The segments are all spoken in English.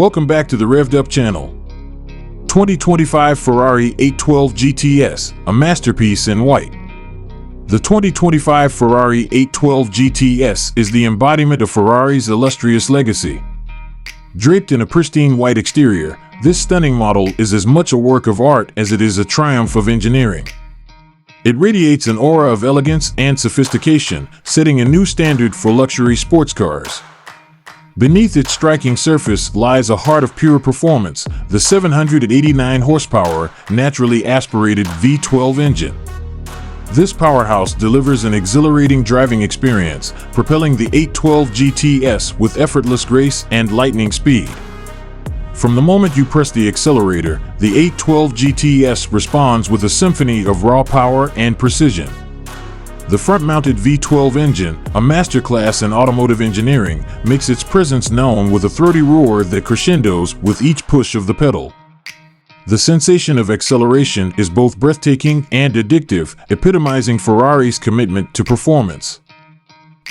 Welcome back to the Revved Up channel. 2025 Ferrari 812 GTS, a masterpiece in white. The 2025 Ferrari 812 GTS is the embodiment of Ferrari's illustrious legacy. Draped in a pristine white exterior, this stunning model is as much a work of art as it is a triumph of engineering. It radiates an aura of elegance and sophistication, setting a new standard for luxury sports cars. Beneath its striking surface lies a heart of pure performance, the 789 horsepower, naturally aspirated V12 engine. This powerhouse delivers an exhilarating driving experience, propelling the 812 GTS with effortless grace and lightning speed. From the moment you press the accelerator, the 812 GTS responds with a symphony of raw power and precision. The front-mounted V12 engine, a masterclass in automotive engineering, makes its presence known with a throaty roar that crescendos with each push of the pedal. The sensation of acceleration is both breathtaking and addictive, epitomizing Ferrari's commitment to performance.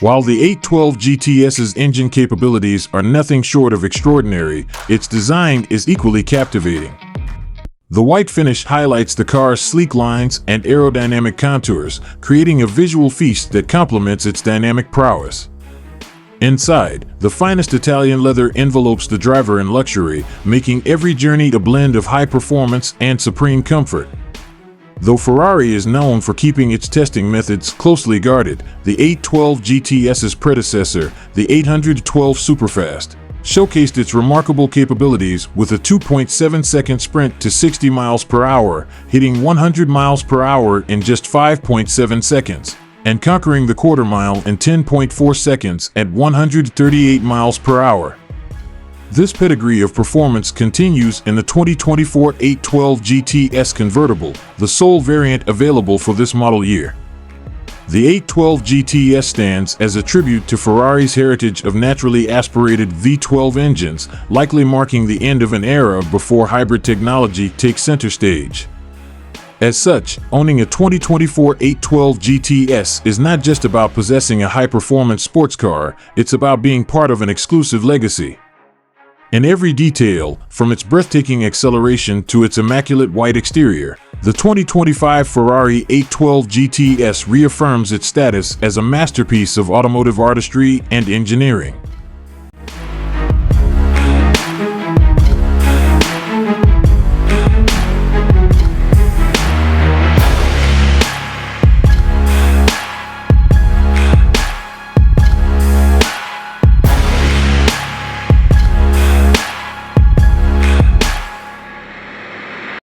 While the 812 GTS's engine capabilities are nothing short of extraordinary, its design is equally captivating. The white finish highlights the car's sleek lines and aerodynamic contours, creating a visual feast that complements its dynamic prowess. Inside, the finest Italian leather envelopes the driver in luxury, making every journey a blend of high performance and supreme comfort. Though Ferrari is known for keeping its testing methods closely guarded, the 812 GTS's predecessor, the 812 Superfast, showcased its remarkable capabilities with a 2.7-second sprint to 60 miles per hour, hitting 100 miles per hour in just 5.7 seconds, and conquering the quarter mile in 10.4 seconds at 138 miles per hour. This pedigree of performance continues in the 2024 812 GTS convertible, the sole variant available for this model year. The 812 GTS stands as a tribute to Ferrari's heritage of naturally aspirated V12 engines, likely marking the end of an era before hybrid technology takes center stage. As such, owning a 2024 812 GTS is not just about possessing a high-performance sports car, it's about being part of an exclusive legacy. In every detail, from its breathtaking acceleration to its immaculate white exterior, the 2025 Ferrari 812 GTS reaffirms its status as a masterpiece of automotive artistry and engineering.